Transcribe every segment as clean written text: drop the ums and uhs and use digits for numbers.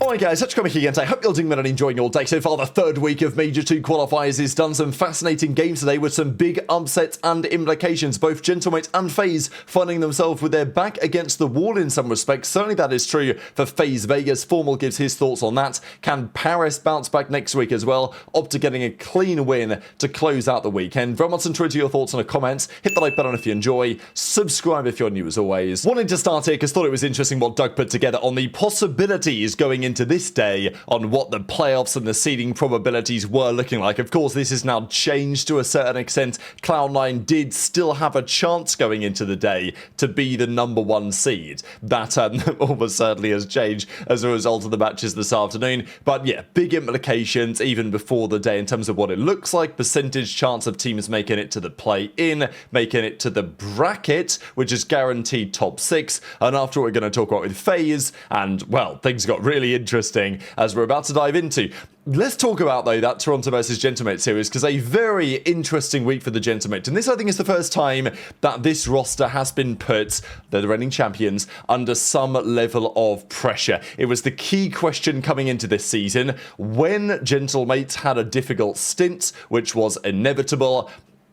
Alright guys, such coming here again today. Hope you're doing well and enjoying your day so far. The third week of Major 2 qualifiers has done some fascinating games today with some big upsets and implications. Both Gentlemate and FaZe finding themselves with their back against the wall in some respects. Certainly that is true for FaZe Vegas. Formal gives his thoughts on that. Can Paris bounce back next week as well? OpTic getting a clean win to close out the weekend. Very much enjoyed your thoughts in the comments. Hit the like button if you enjoy. Subscribe if you're new as always. Wanted to start here because thought it was interesting what Doug put together on the possibilities going into this day on what the playoffs and the seeding probabilities were looking like. Of course, this has now changed to a certain extent. Cloud9 did still have a chance going into the day to be the #1 seed. That almost certainly has changed as a result of the matches this afternoon. But yeah, big implications even before the day in terms of what it looks like. Percentage chance of teams making it to the play-in, making it to the bracket, which is guaranteed top 6. And after we're going to talk about with FaZe, and well, things got really interesting as we're about to dive into. Let's talk about, though, that Toronto versus Gentlemate series, because a very interesting week for the Gentlemate. And this, I think, is the first time that this roster has been put, they're the reigning champions, under some level of pressure. It was the key question coming into this season when Gentlemate had a difficult stint, which was inevitable.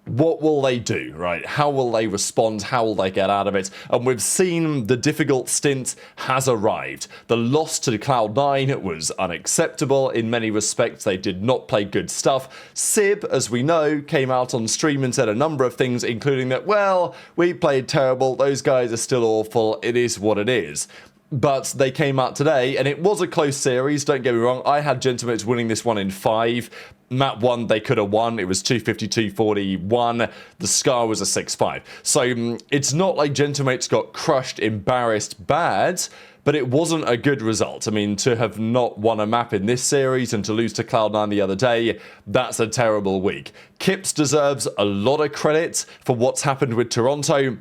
What will they do, right? How will they respond? How will they get out of it? And we've seen the difficult stint has arrived. The loss to Cloud9 was unacceptable in many respects. They did not play good stuff. Sib, as we know, came out on stream and said a number of things, including that, well, we played terrible. Those guys are still awful. It is what it is. But they came out today, and it was a close series, don't get me wrong. I had Gentlemate winning this one in 5. Map 1, they could have won. It was 252-41. The scar was a 6-5. So it's not like Gentlemate's got crushed, embarrassed, bad, but it wasn't a good result. I mean, to have not won a map in this series and to lose to Cloud9 the other day, that's a terrible week. Kips deserves a lot of credit for what's happened with Toronto.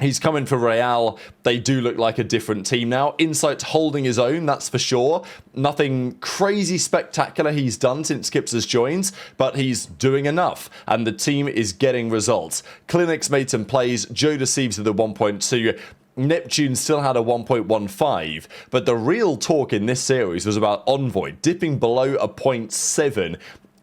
He's coming for ReeaL. They do look like a different team now. Insight's holding his own, that's for sure. Nothing crazy spectacular he's done since Kips has joined, but he's doing enough, and the team is getting results. CleanX made some plays. JoeDeceives with the 1.2. Neptune still had a 1.15, but the real talk in this series was about Envoy dipping below a 0.7.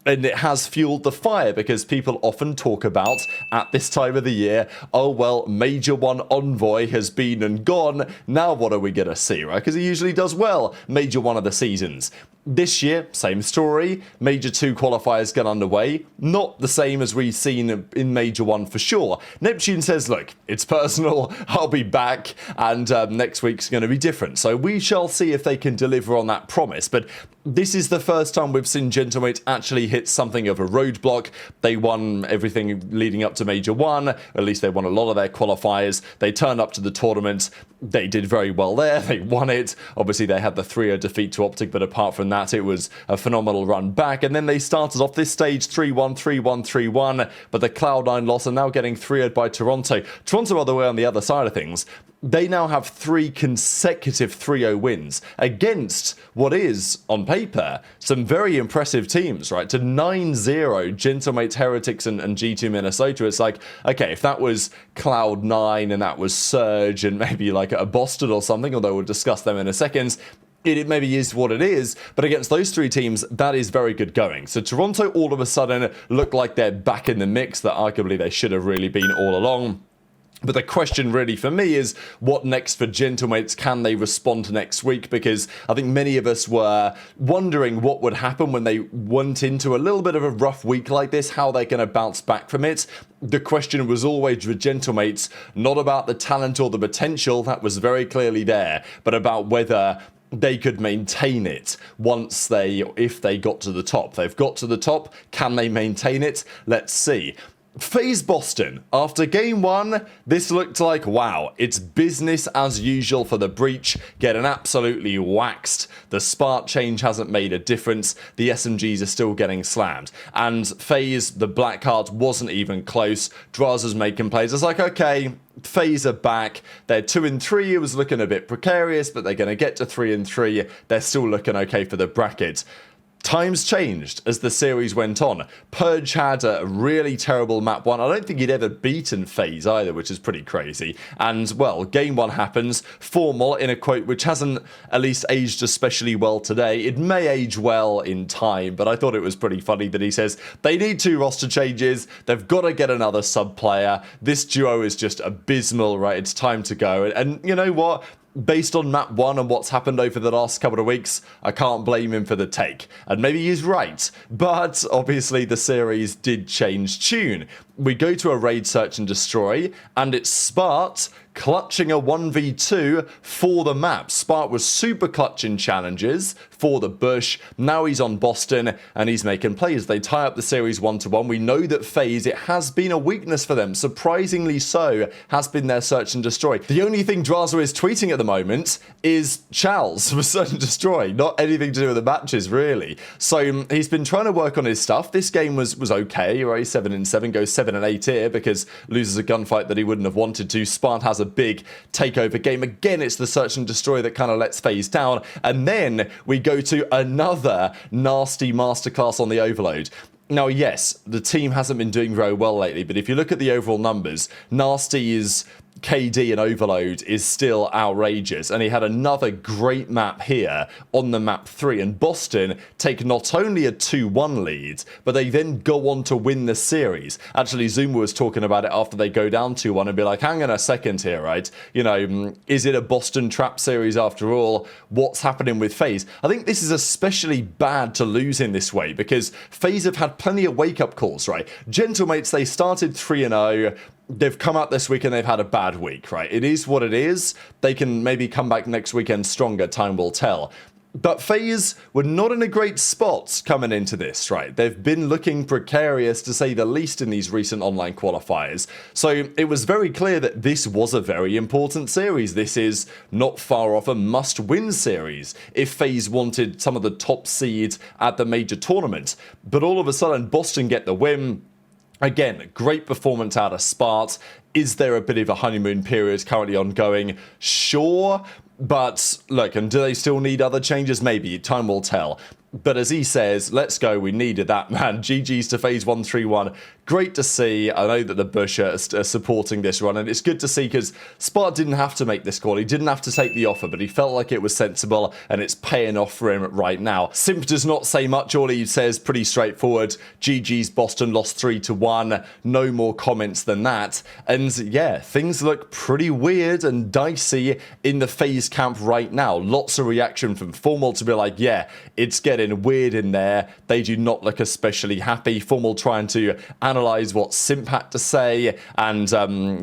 And it has fueled the fire because people often talk about, at this time of the year, oh well, Major 1 Envoy has been and gone, now what are we going to see, right? Because he usually does well, Major 1 of the seasons. This year, same story, Major 2 qualifiers get underway, not the same as we've seen in Major 1 for sure. Neptune says, look, it's personal, I'll be back, and next week's going to be different. So we shall see if they can deliver on that promise, but this is the first time we've seen Gentlemate actually hit something of a roadblock. They won everything leading up to Major 1, at least they won a lot of their qualifiers. They turned up to the tournament, they did very well there, they won it. Obviously they had the 3-0 defeat to OpTic, but apart from that, it was a phenomenal run back. And then they started off this stage 3-1, 3-1, 3-1, but the Cloud9 loss are now getting 3-0 by Toronto. Toronto, by the way, on the other side of things, they now have 3 consecutive 3-0 wins against what is, on paper, some very impressive teams, right? To 9-0 Gentlemate, Heretics, and G2 Minnesota. It's like, okay, if that was Cloud9 and that was Surge and maybe like a Boston or something, although we'll discuss them in a second, it maybe is what it is, but against those 3 teams, that is very good going. So Toronto all of a sudden look like they're back in the mix that arguably they should have really been all along. But the question really for me is, what next for Gentlemates? Can they respond to next week? Because I think many of us were wondering what would happen when they went into a little bit of a rough week like this, how they're going to bounce back from it. The question was always with Gentlemates, not about the talent or the potential, that was very clearly there, but about whether they could maintain it if they got to the top. They've got to the top. Can they maintain it? Let's see. FaZe Boston. After game 1, this looked like, wow, it's business as usual for the breach, getting absolutely waxed. The spark change hasn't made a difference. The SMGs are still getting slammed. And FaZe, the black card, wasn't even close. Drazah's making plays. It's like, okay, FaZe are back. They're 2-3. It was looking a bit precarious, but they're going to get to 3-3. They're still looking okay for the bracket. times changed as the series went on. Purge had a really terrible map 1. I don't think he'd ever beaten FaZe either, which is pretty crazy. And, well, game 1 happens. Formal, in a quote which hasn't at least aged especially well today. It may age well in time, but I thought it was pretty funny that he says they need 2 roster changes. They've got to get another sub player. This duo is just abysmal, right? It's time to go. And you know what? Based on map 1 and what's happened over the last couple of weeks, I can't blame him for the take. And maybe he's right, but obviously the series did change tune. We go to a raid search and destroy, and it's Spart clutching a 1v2 for the map. Spart was super clutch in challenges for the bush. Now he's on Boston, and he's making plays. They tie up the series 1-1. We know that FaZe, it has been a weakness for them. Surprisingly so, has been their search and destroy. The only thing Drazah is tweeting at the moment is Chals for search and destroy. Not anything to do with the matches, really. So he's been trying to work on his stuff. This game was okay, right? 7-7, goes 7-8 here because loses a gunfight that he wouldn't have wanted to. Spart has a big takeover game. Again, it's the search and destroy that kind of lets FaZe down. And then we go to another nasty masterclass on the overload. Now, yes, the team hasn't been doing very well lately, but if you look at the overall numbers, Nasty's KD and Overload is still outrageous, and he had another great map here on the map 3, and Boston take not only a 2-1 lead, but they then go on to win the series. Actually, Zuma was talking about it after they go down 2-1 and be like, hang on a second here, right? You know, is it a Boston trap series after all? What's happening with FaZe? I think this is especially bad to lose in this way, because FaZe have had plenty of wake-up calls, right? Gentlemates, they started 3-0, they've come out this week and they've had a bad week, right? It is what it is. They can maybe come back next weekend stronger, time will tell. But FaZe were not in a great spot coming into this, right? They've been looking precarious, to say the least, in these recent online qualifiers. So it was very clear that this was a very important series. This is not far off a must-win series if FaZe wanted some of the top seeds at the major tournament. But all of a sudden, Boston get the win. Again, great performance out of Spart. Is there a bit of a honeymoon period currently ongoing? Sure. But look, and do they still need other changes? Maybe. Time will tell. But as he says, let's go. We needed that, man. GG's to FaZe 1-3-1. Great to see. I know that the Bush are supporting this run, and it's good to see because Spart didn't have to make this call. He didn't have to take the offer, but he felt like it was sensible, and it's paying off for him right now. Simp does not say much. All he says, pretty straightforward. GG's, Boston lost 3-1. No more comments than that. And yeah, things look pretty weird and dicey in the FaZe camp right now. Lots of reaction from Formal to be like, yeah, it's getting weird in there. They do not look especially happy. Formal trying to analyze what Simp had to say, and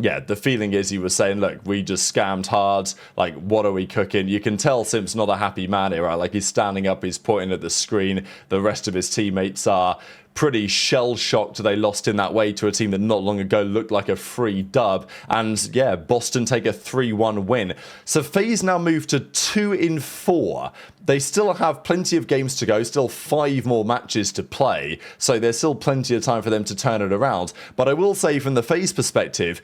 yeah, the feeling is he was saying, look, we just scammed hard, like, what are we cooking? You can tell Simp's not a happy man here, right? Like, he's standing up, he's pointing at the screen. The rest of his teammates are pretty shell-shocked they lost in that way to a team that not long ago looked like a free dub. And yeah, Boston take a 3-1 win. So FaZe now move to 2-4. They still have plenty of games to go, still 5 more matches to play, so there's still plenty of time for them to turn it around. But I will say, from the FaZe perspective,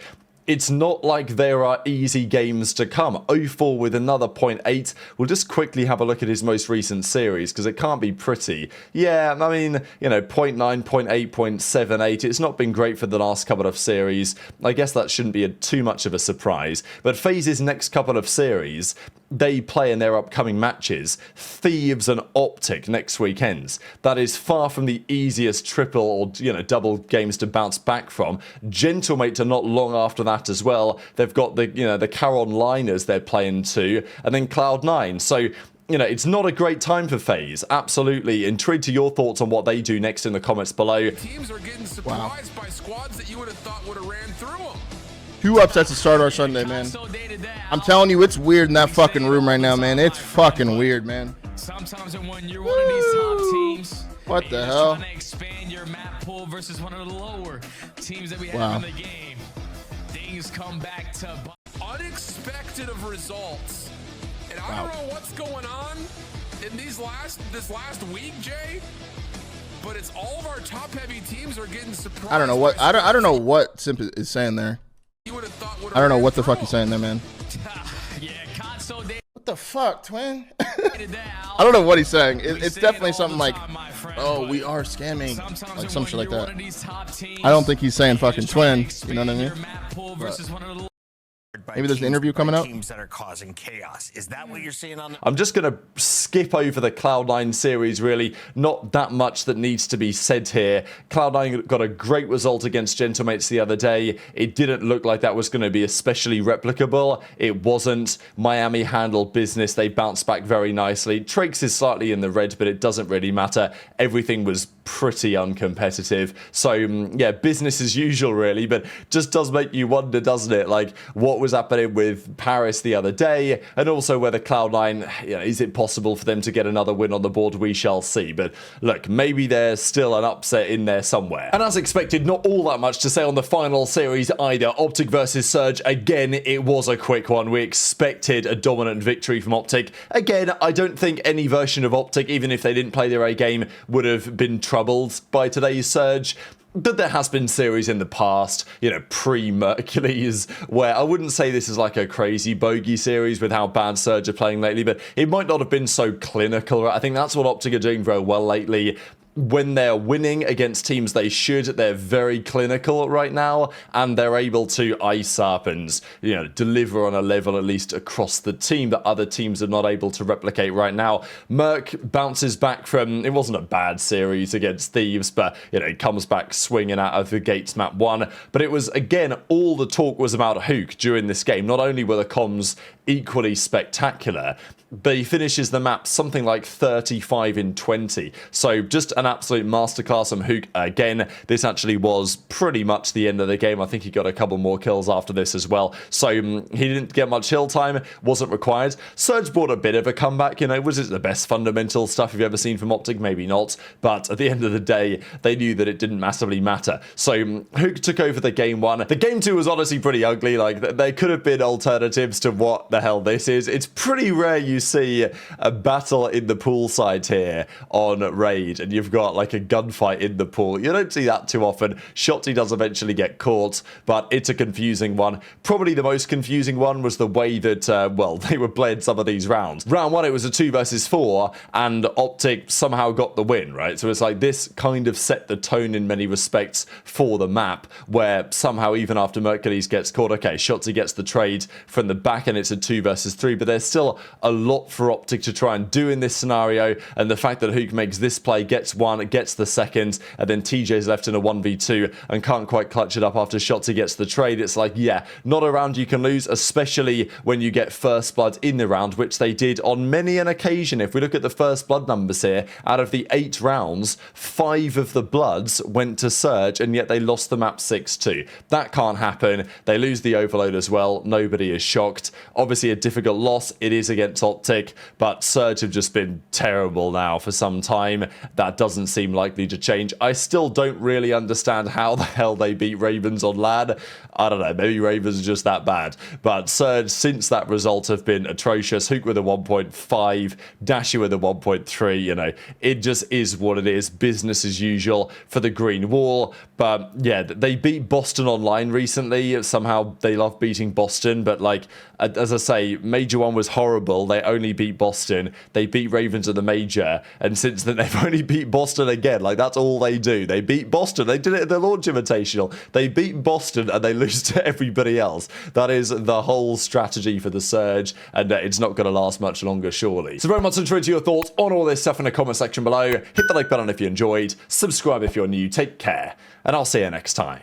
it's not like there are easy games to come. 0-4 with another 0.8. We'll just quickly have a look at his most recent series, because it can't be pretty. Yeah, I mean, you know, 0.9, 0.8, 0.78. It's not been great for the last couple of series. I guess that shouldn't be too much of a surprise. But FaZe's next couple of series, they play in their upcoming matches, Thieves and OpTic next weekends. That is far from the easiest triple or, you know, double games to bounce back from. Gentlemates are not long after that as well. They've got the, you know, the Caron Liners they're playing too, and then Cloud9. So, you know, it's not a great time for FaZe. Absolutely. Intrigued to your thoughts on what they do next in the comments below. Teams are getting surprised by squads that you would have thought would have ran through them. 2 upsets to start our Sunday, man. I'm telling you, it's weird in that fucking room right now, man. It's fucking weird, man. Sometimes when you're one of these top teams, what the hell? Trying to expand your map pool versus one of the lower teams that we have in the game, things come back to unexpected of results. And I don't know what's going on in this last week, Jay. But it's all of our top-heavy teams are getting surprised. I don't know what I don't know what Simp is saying there. I don't know what the fuck he's saying there, man. Yeah, console data. What What the fuck, twin? I don't know what he's saying. It's definitely something like, oh, we are scamming. Like some shit like that. I don't think he's saying fucking twin. You know what I mean? But maybe there's an interview coming up. Teams that are causing chaos. Is that what you're seeing on? I'm just going to skip over the Cloud9 series, really. Not that much that needs to be said here. Cloud9 got a great result against Gentlemates the other day. It didn't look like that was going to be especially replicable. It wasn't. Miami handled business. They bounced back very nicely. Trakes is slightly in the red, but it doesn't really matter. Everything was pretty uncompetitive. So, yeah, business as usual, really. But just does make you wonder, doesn't it? Like, what was happening with Paris the other day, and also whether Cloud9, is it possible for them to get another win on the board? We shall see. But look, maybe there's still an upset in there somewhere. And as expected, not all that much to say on the final series either. OpTic versus Surge, again, it was a quick one. We expected a dominant victory from OpTic. Again, I don't think any version of OpTic, even if they didn't play their A game, would have been troubled by today's Surge. But there has been series in the past, pre-Mercules, where I wouldn't say this is like a crazy bogey series with how bad Surge are playing lately, but it might not have been so clinical. I think that's what OpTic are doing very well lately. When they're winning against teams they should, they're very clinical right now, and they're able to ice up and, deliver on a level at least across the team that other teams are not able to replicate right now. Merc bounces back from, it wasn't a bad series against Thieves, but, it comes back swinging out of the gates map 1. But it was, again, all the talk was about Huke during this game. Not only were the comms equally spectacular, but he finishes the map something like 35 in 20. So just an absolute masterclass from Huke. Again, this actually was pretty much the end of the game. I think he got a couple more kills after this as well. So he didn't get much hill time, wasn't required. Surge brought a bit of a comeback. Was it the best fundamental stuff you've ever seen from OpTic? Maybe not. But at the end of the day, they knew that it didn't massively matter. So Huke took over the game 1. The game 2 was honestly pretty ugly. Like, there could have been alternatives to what the hell this is. It's pretty rare you see a battle in the pool side here on Raid, and you've got like a gunfight in the pool. You don't see that too often. Shotzzy does eventually get caught, but it's a confusing one. Probably the most confusing one was the way that, they were playing some of these rounds. Round 1, it was a 2 versus 4, and OpTic somehow got the win, right? So it's like this kind of set the tone in many respects for the map, where somehow even after Mercules gets caught, okay, Shotzzy gets the trade from the back, and it's a 2 versus 3, but there's still a lot for OpTic to try and do in this scenario, and the fact that Huke makes this play, gets 1, gets the second, and then TJ's left in a 1v2 and can't quite clutch it up after Shotzzy gets the trade. It's like, yeah, not a round you can lose, especially when you get first blood in the round, which they did on many an occasion. If we look at the first blood numbers here, out of the 8 rounds, 5 of the bloods went to Surge, and yet they lost the map 6-2. That can't happen. They lose the overload as well. Nobody is shocked. Obviously a difficult loss. It is against OpTic, but Surge have just been terrible now for some time. That doesn't seem likely to change. I still don't really understand how the hell they beat Ravens on LAN. I don't know, maybe Ravens are just that bad. But Surge, since that result, have been atrocious. Huke with a 1.5, Dashy with a 1.3, it just is what it is. Business as usual for the Green Wall. But yeah, they beat Boston online recently. Somehow they love beating Boston, but like, as I say, Major 1 was horrible. They only beat Boston. They beat Ravens at the Major, and since then they've only beat Boston again. Like, that's all they do. They beat Boston. They did it at the launch invitational. They beat Boston and they lose to everybody else. That is the whole strategy for the Surge, and it's not going to last much longer, surely. So very much enjoyed your thoughts on all this stuff in the comment section below. Hit the like button if you enjoyed. Subscribe if you're new. Take care, and I'll see you next time.